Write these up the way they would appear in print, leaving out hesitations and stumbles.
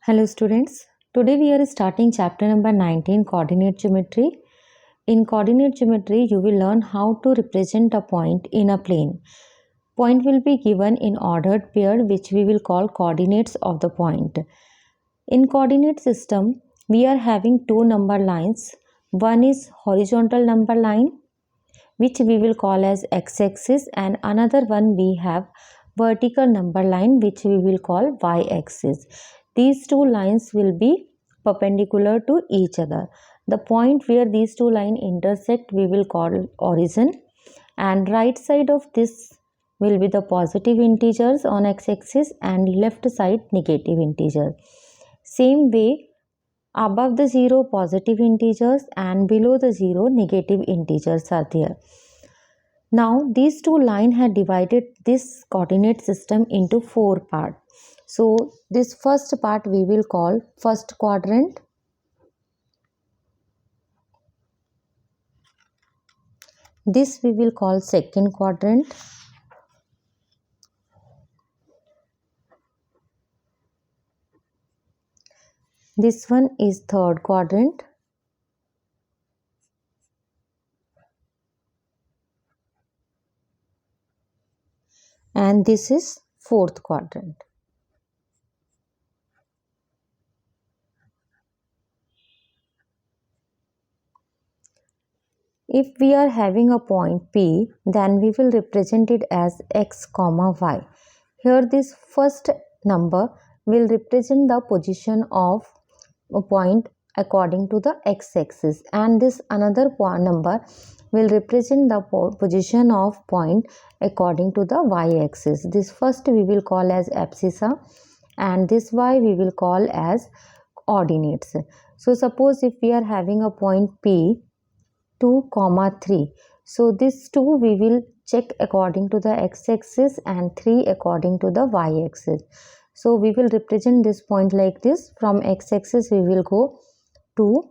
Hello students, today we are starting chapter number 19 coordinate geometry. In coordinate geometry you will learn how to represent a point in a plane. Point will be given in ordered pair which we will call coordinates of the point. In coordinate system we are having two number lines. One is horizontal number line which we will call as x-axis, and another one we have vertical number line which we will call y-axis. These two lines will be perpendicular to each other. The point where these two lines intersect we will call origin, and right side of this will be the positive integers on x-axis and left side negative integers. Same way, above the 0 positive integers and below the 0 negative integers are there. Now these two lines have divided this coordinate system into four parts. So this first part we will call first quadrant. This we will call second quadrant. This one is third quadrant. And this is fourth quadrant. If we are having a point P, then we will represent it as x comma y. Here this first number will represent the position of a point according to the x-axis, and this another number will represent the position of point according to the y-axis. This first we will call as abscissa and this y we will call as ordinates. So suppose if we are having a point P 2, 3. So this 2 we will check according to the x-axis and 3 according to the y-axis. So we will represent this point like this. From x-axis we will go 2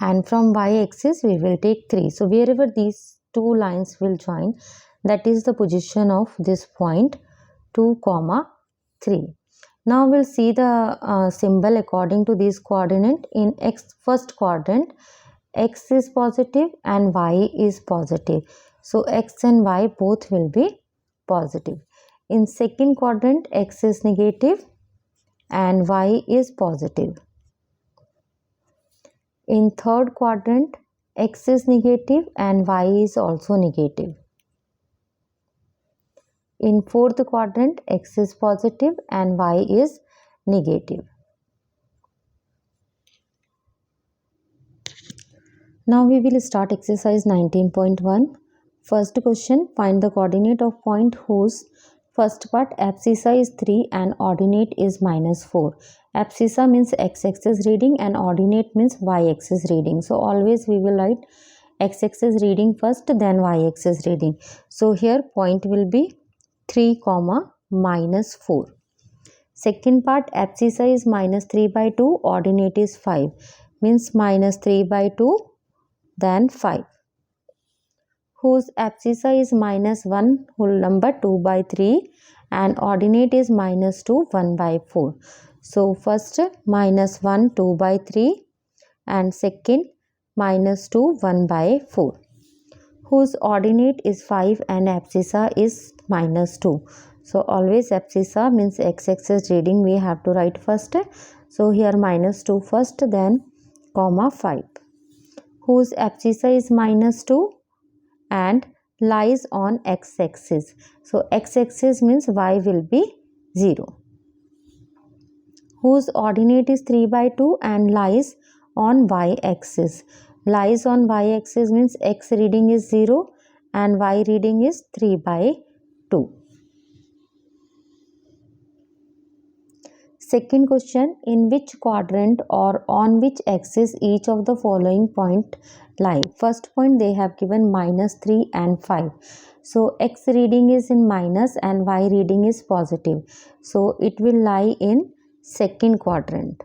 and from y-axis we will take 3. So wherever these two lines will join, that is the position of this point 2, 3. Now we'll see the symbol according to this coordinate. In first quadrant, x is positive and y is positive. So x and y both will be positive. In second quadrant, x is negative and y is positive. In third quadrant, x is negative and y is also negative. In fourth quadrant, x is positive and y is negative. Now we will start exercise 19.1. First question, find the coordinate of point whose first part abscissa is 3 and ordinate is -4. Abscissa means x-axis reading and ordinate means y-axis reading. So always we will write x-axis reading first, then y-axis reading. So here point will be 3, -4. Second part, abscissa is -3/2, ordinate is 5. Means -3/2, then 5. Whose abscissa is -1 whole number 2/3 and ordinate is -2 1/4. So first -1 2/3 and second -2 1/4. Whose ordinate is 5 and abscissa is -2. So always abscissa means x-axis reading we have to write first. So here -2 first, then 5. Whose abscissa is -2 and lies on x-axis. So x-axis means y will be 0. Whose ordinate is 3/2 and lies on y-axis. Lies on y-axis means x reading is 0 and y reading is 3/2. Second question, in which quadrant or on which axis each of the following point lie? First point they have given -3 and 5. So x reading is in minus and y reading is positive. So it will lie in second quadrant.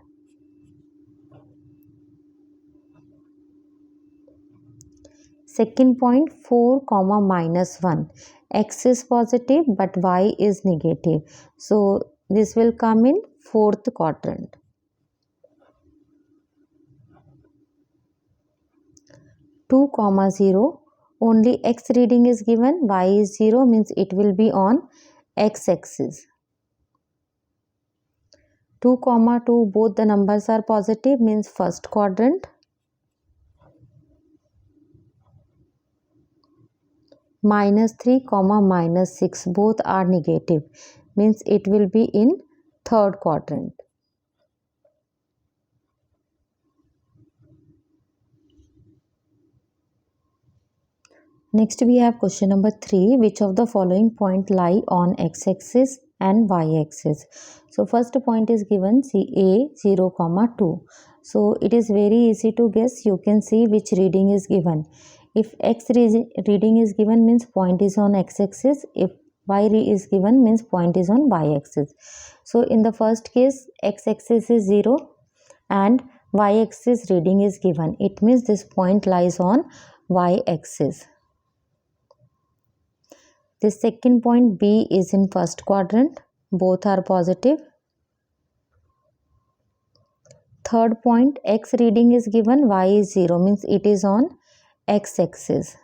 Second point, 4, -1. X is positive but y is negative. So this will come in fourth quadrant. 2, 0, only x reading is given, y is 0 means it will be on x-axis. 2, 2, both the numbers are positive means first quadrant. -3, -6 both are negative means it will be in third quadrant. Next we have question number 3. Which of the following point lie on x-axis and y-axis? So first point is given, see A 0, 2. So it is very easy to guess. You can see which reading is given. If x reading is given means point is on x-axis. If y is given means point is on y-axis. So in the first case x-axis is 0 and y-axis reading is given. It means this point lies on y-axis. The second point B is in first quadrant. Both are positive. Third point x reading is given, y is 0 means it is on x-axis.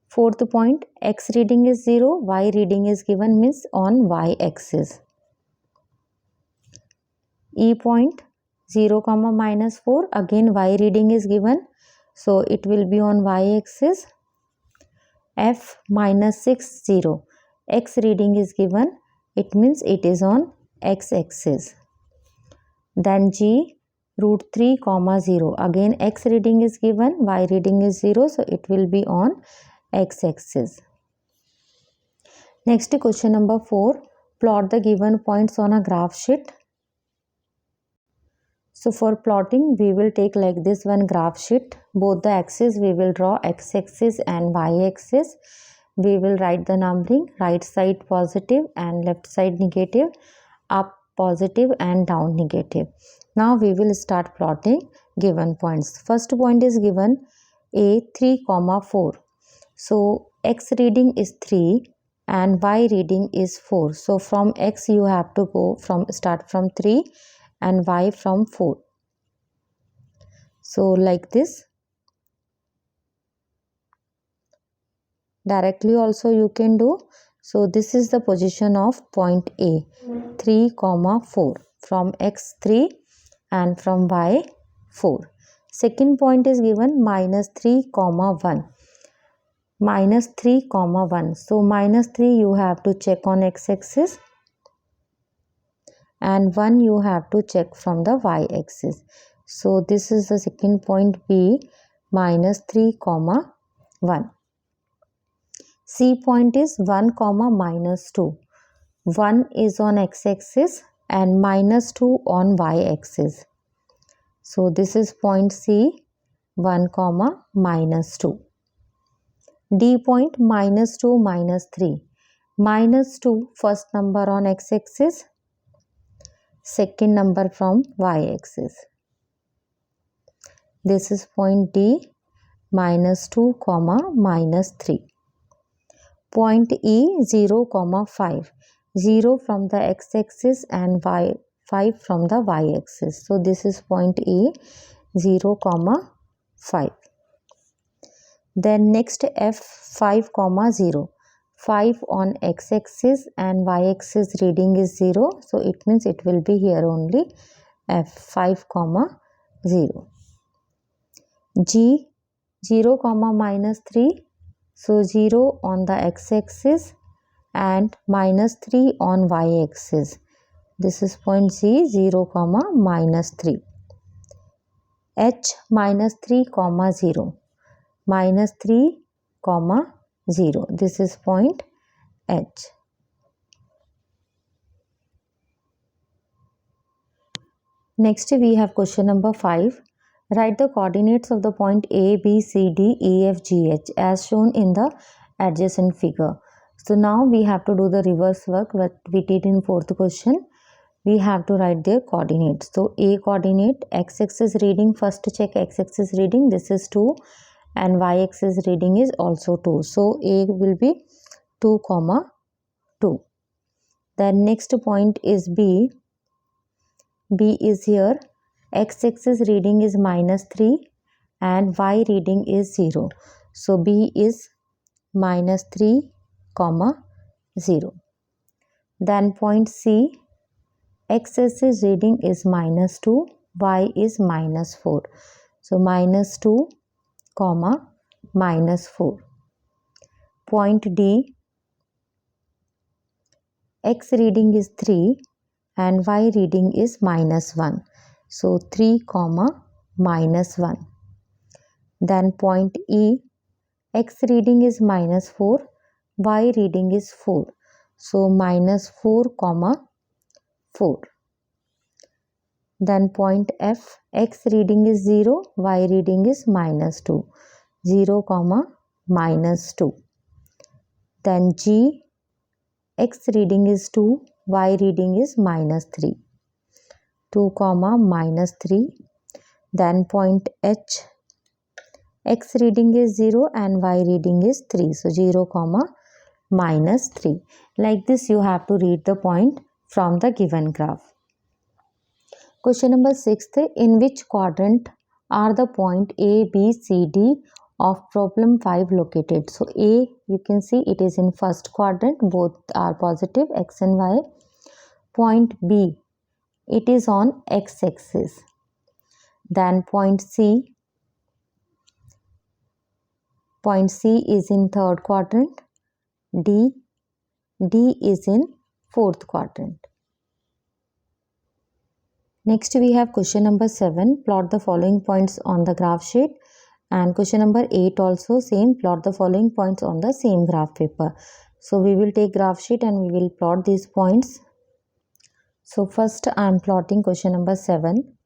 Fourth point x reading is 0, y reading is given means on y-axis. E point 0, -4, again y reading is given, so it will be on y-axis. F -6, 0, x reading is given, it means it is on x-axis. Then G √3, 0, again x reading is given, y reading is 0, so it will be on x-axis. Next question number 4. Plot the given points on a graph sheet. So for plotting we will take like this one graph sheet. Both the axes we will draw, x-axis and y-axis. We will write the numbering, right side positive and left side negative, up positive and down negative. Now we will start plotting given points. First point is given A 3, 4. So x reading is 3 and y reading is 4. So from x you have to start from 3 and y from 4. So like this. Directly also you can do. So this is the position of point A 3, 4 from x 3 and from y 4. Second point is given -3, 1. -3, 1. So -3 you have to check on x-axis and 1 you have to check from the y-axis. So this is the second point B -3, 1. C point is 1, -2. 1 is on x-axis and -2 on y-axis. So this is point C 1, -2. D point -2, -3. -2 first number on x-axis, second number from y-axis. This is point D -2, -3. Point E 0, 5. 0 from the x-axis and 5 from the y-axis. So this is point E 0, 5. Then next F 5, 0. 5 on x-axis and y-axis reading is 0. So it means it will be here only F 5, 0. G 0, -3. So 0 on the x-axis and -3 on y-axis. This is point G 0, -3. H -3, 0. -3, 0. This is point H. Next we have question number 5. Write the coordinates of the point A, B, C, D, E, F, G, H as shown in the adjacent figure. So now we have to do the reverse work what we did in fourth question. We have to write their coordinates. So A coordinate, x-axis reading, first check x-axis reading, this is 2 and y-axis reading is also 2. So A will be 2, 2. Then next point is B. B is here. X-axis reading is -3 and Y reading is 0. So B is -3, 0. Then point C. X-axis reading is -2, Y is -4. So -2, -4. Point D. X reading is 3 and Y reading is -1. So 3, -1. Then point E. X reading is -4, Y reading is 4. So -4, 4. Then point F. X reading is 0, Y reading is -2. 0, -2. Then G. X reading is 2, Y reading is -3. 2, -3. Then point H. X reading is 0 and Y reading is 3. So 0, -3. Like this you have to read the point from the given graph. Question number 6. In which quadrant are the point A, B, C, D of problem 5 located? So A, you can see it is in first quadrant. Both are positive, X and Y. Point B, it is on X-axis. Then point C. Point C is in third quadrant. D is in fourth quadrant. Next we have question number 7. Plot the following points on the graph sheet. And question number 8 also same. Plot the following points on the same graph paper. So we will take graph sheet and we will plot these points. So first I am plotting question number 7.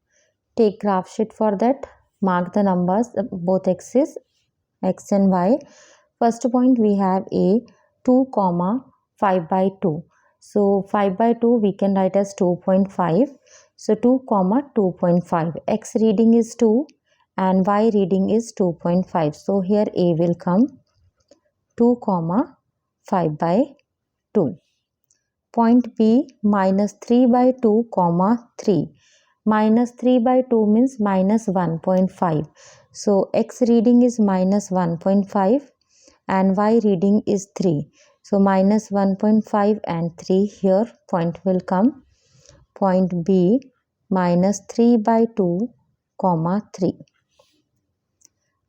Take graph sheet for that. Mark the numbers both axes, X and Y. First point we have A, 2, 5/2. So 5/2 we can write as 2.5. So 2, 2.5. X reading is 2 and Y reading is 2.5. So here A will come 2, 5/2. Point B, -3/2, 3. -3/2 means -1.5. So X reading is -1.5 and Y reading is 3. So -1.5 and 3 here point will come. Point B, -3/2, 3.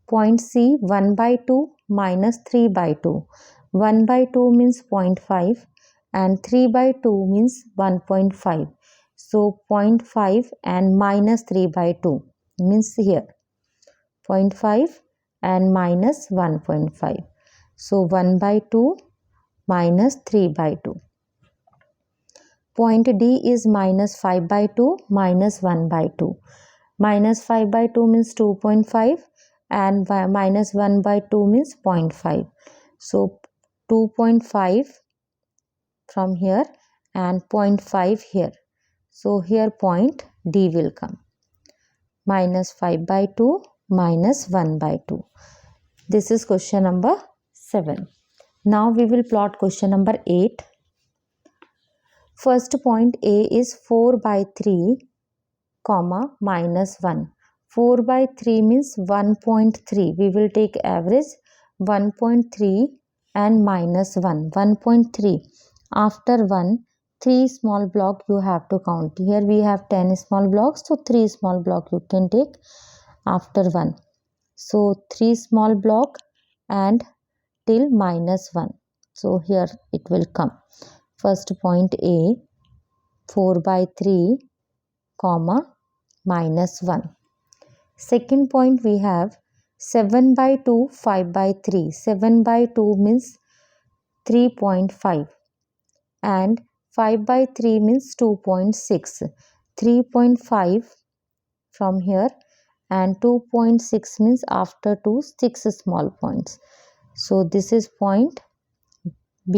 Point C, 1/2 -3/2. 1/2 means 0.5 and 3/2 means 1.5. So 0.5 and -3/2 means here 0.5 and -1.5. So 1/2 -3/2. Point D is -5/2 -1/2. -5/2 means 2.5 and -1/2 means 0.5. So 2.5 from here and 0.5 here. So here point D will come. -5/2 -1/2. This is question number 7. Now we will plot question number 8. First point A is 4/3, -1. 4/3 means 1.3. We will take average 1.3 and -1. 1.3. After 1, 3 small block you have to count. Here we have 10 small blocks. So 3 small block you can take after 1. So 3 small block and till -1. So here it will come. First point A, 4/3, -1. Second point we have 7/2, 5/3. 7/2 means 3.5 and 5/3 means 2.6. 3.5 from here and 2.6 means after 2, 6 small points. So this is point B,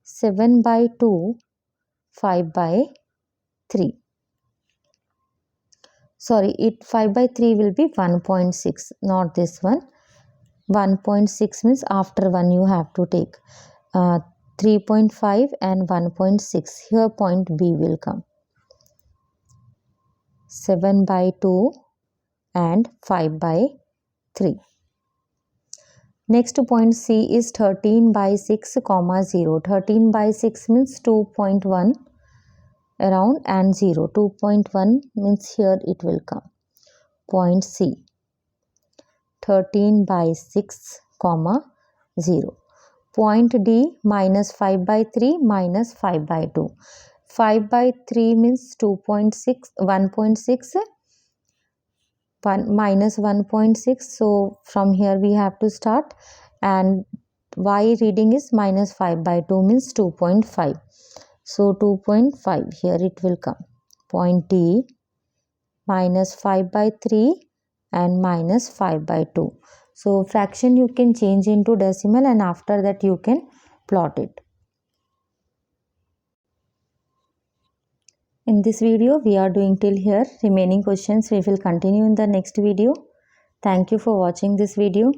7/2, 5/3. Sorry, 5/3 will be 1.6, not this one. 1.6 means after 1 you have to take. 3.5 and 1.6. Here point B will come. 7 by 2 and 5 by 3. Next point C is 13 by 6 comma 0. 13 by 6 means 2.1 around and 0. 2.1 means here it will come. Point C. 13 by 6 comma 0. Point D minus 5 by 3 minus 5 by 2. 5 by 3 means 2.6, 1.6, 1 minus 1.6. So from here we have to start, and Y reading is minus 5 by 2 means 2.5. So 2.5 here it will come. Point D minus 5 by 3 and minus 5 by 2. So fraction you can change into decimal, and after that you can plot it. In this video we are doing till here. Remaining questions we will continue in the next video. Thank you for watching this video.